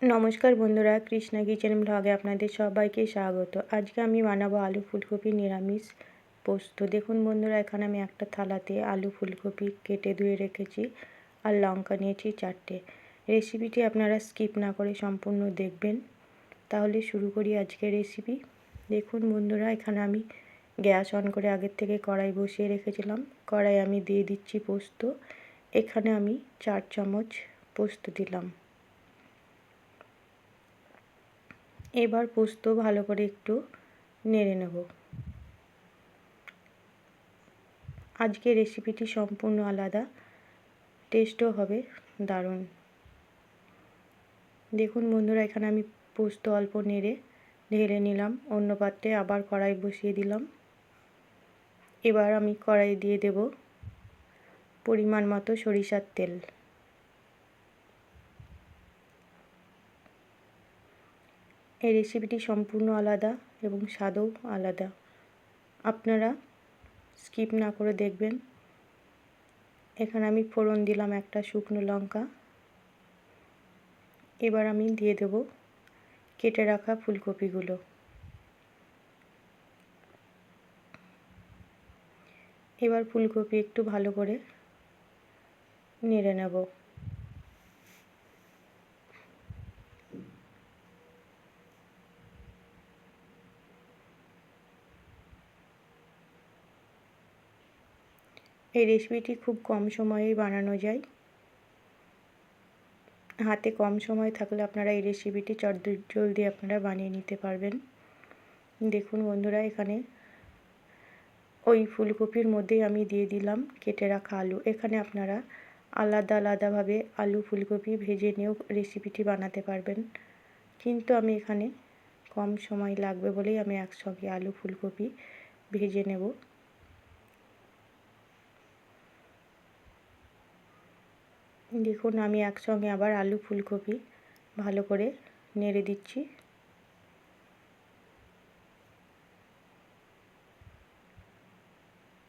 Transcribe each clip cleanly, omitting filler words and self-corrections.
নমস্কার বন্ধুরা, কৃষ্ণা কিচেন ব্লগে আপনাদের সবাইকে স্বাগত। আজকে আমি বানাবো আলু ফুলকপি নিরামিষ পোস্ত। দেখুন বন্ধুরা, এখানে আমি একটা থালাতে আলু ফুলকপি কেটে ধুয়ে রেখেছি আর লঙ্কা নিয়েছি 4টে। রেসিপিটি আপনারা স্কিপ না করে সম্পূর্ণ দেখবেন। তাহলে শুরু করি আজকের রেসিপি। দেখুন বন্ধুরা, এখানে আমি গ্যাস অন করে আগের থেকে কড়াই বসিয়ে রেখেছিলাম। কড়াই আমি দিয়ে দিচ্ছি পোস্ত। এখানে আমি 4 চামচ পোস্ত দিলাম। এবার পোস্ত ভালো করে একটু নেড়ে নেব। আজকের রেসিপিটি সম্পূর্ণ আলাদা, টেস্টও হবে দারুণ। দেখুন বন্ধুরা, এখানে আমি পোস্ত অল্প নেড়ে ঢেলে নিলাম। অন্য পাত্রে আবার কড়াই বসিয়ে দিলাম। এবার আমি কড়াই দিয়ে দেব পরিমাণ মতো সরিষার তেল। এই রেসিপিটি সম্পূর্ণ আলাদা এবং স্বাদও আলাদা। আপনারা স্কিপ না করে দেখবেন। এখানে আমি ফোড়ন দিলাম একটা শুকনো লঙ্কা। এবার আমি দিয়ে দেব কেটে রাখা ফুলকপিগুলো। এবার ফুলকপি একটু ভালো করে নেড়ে নেব। এই রেসিপিটি খুব কম সময়েই বানানো যায়। হাতে কম সময় থাকলে আপনারা এই রেসিপিটি জলদি আপনারা বানিয়ে নিতে পারবেন। দেখুন বন্ধুরা, এখানে ওই ফুলকপির মধ্যেই আমি দিয়ে দিলাম কেটে রাখা আলু। এখানে আপনারা আলাদা আলাদাভাবে আলু ফুলকপি ভেজে নিয়েও রেসিপিটি বানাতে পারবেন, কিন্তু আমি এখানে কম সময় লাগবে বলেই আমি একসঙ্গে আলু ফুলকপি ভেজে নেব। দেখুন, আমি একসঙ্গে আবার আলু ফুলকপি ভালো করে নেড়ে দিচ্ছি।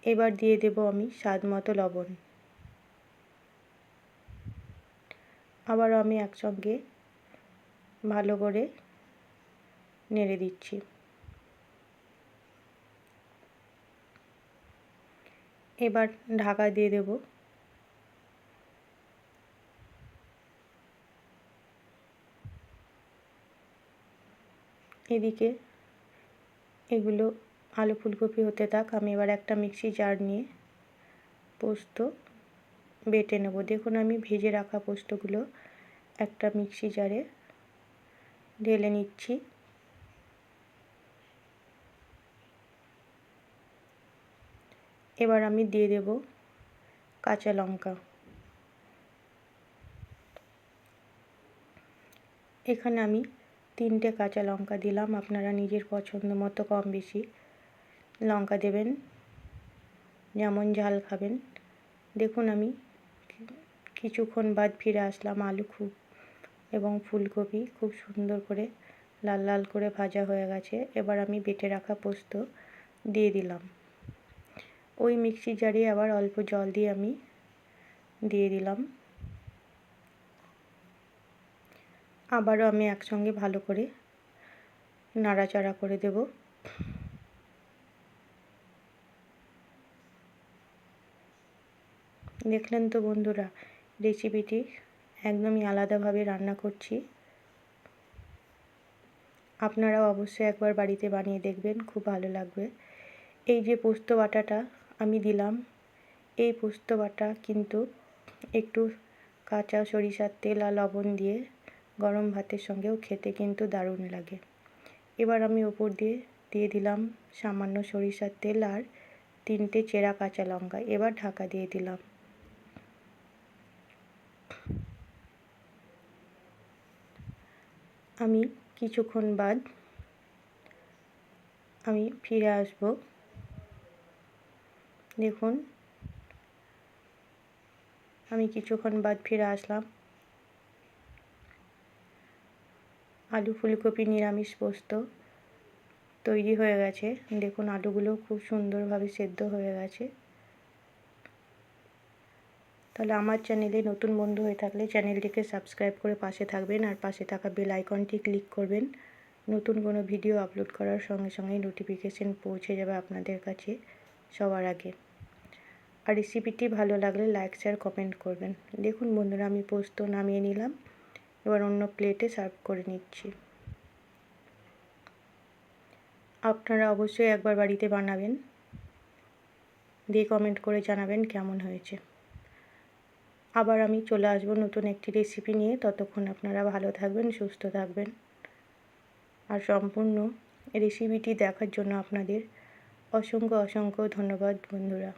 এবার দিয়ে দেব আমি স্বাদ মতো লবণ। আবারও আমি একসঙ্গে ভালো করে নেড়ে দিচ্ছি। এবার ঢাকা দিয়ে দেব। এদিকে এগুলো আলু ফুলকপি হতে থাক। আমি এবার একটা মিক্সি জার নিয়ে পোস্ত বেটে নেব। দেখুন, আমি ভেজে রাখা পোস্তগুলো একটা মিক্সি জারে ঢেলে নিচ্ছি। এবার আমি দিয়ে দেব কাঁচা লঙ্কা। এখানে আমি 3টে কাঁচা লঙ্কা দিলাম। আপনারা নিজের পছন্দ মতো কম বেশি লঙ্কা দেবেন, যেমন ঝাল খাবেন। দেখুন, আমি কিছুক্ষণ বাদ ফিরে আসলাম। আলু এবং ফুলকপি খুব সুন্দর করে লাল লাল করে ভাজা হয়ে গেছে। এবার আমি বেটে রাখা পোস্ত দিয়ে দিলাম। ওই মিক্সি জারে আবার অল্প জল দিয়ে আমি দিয়ে দিলাম। আবারও আমি একসঙ্গে ভালো করে নাড়াচাড়া করে দেব। দেখলেন তো বন্ধুরা, রেসিপিটি একদমই আলাদাভাবে রান্না করছি। আপনারাও অবশ্যই একবার বাড়িতে বানিয়ে দেখবেন, খুব ভালো লাগবে। এই যে পোস্ত বাটাটা আমি দিলাম, এই পোস্ত বাটা কিন্তু একটু কাঁচা সরিষার তেল আর লবণ দিয়ে গরম ভাতের সঙ্গেও খেতে কিন্তু দারুণ লাগে। এবার আমি ওপর দিয়ে দিয়ে দিলাম সামান্য সরিষার তেল আর 3টে চেরা কাঁচা লঙ্কা। এবার ঢাকা দিয়ে দিলাম। আমি কিছুক্ষণ বাদ আমি ফিরে আসব। দেখুন, আমি কিছুক্ষণ বাদ ফিরে আসলাম। আলু ফুলকপি নিরামিষ পোস্ত তৈরি হয়ে গেছে। দেখুন, আলুগুলো খুব সুন্দরভাবে সেদ্ধ হয়ে গেছে। তো তাহলে আমার চ্যানেলে নতুন বন্ধু হয়ে থাকলে চ্যানেলটিকে সাবস্ক্রাইব করে পাশে থাকবেন আর পাশে থাকা বেল আইকনটি ক্লিক করবেন। নতুন কোনো ভিডিও আপলোড করার সঙ্গে সঙ্গে নোটিফিকেশন পৌঁছে যাবে আপনাদের কাছে সবার আগে। আর রেসিপিটি ভালো লাগলে লাইক শেয়ার কমেন্ট করবেন। দেখুন বন্ধুরা, আমি পোস্ত নামিয়ে নিলাম, এবার অন্য প্লেটে সার্ভ করে নিচ্ছি। আপনারা অবশ্যই একবার বাড়িতে বানাবেন, দিয়ে কমেন্ট করে জানাবেন কেমন হয়েছে। আবার আমি চলে আসবো নতুন একটি রেসিপি নিয়ে। ততক্ষণ আপনারা ভালো থাকবেন, সুস্থ থাকবেন। আর সম্পূর্ণ রেসিপিটি দেখার জন্য আপনাদের অসংখ্য ধন্যবাদ বন্ধুরা।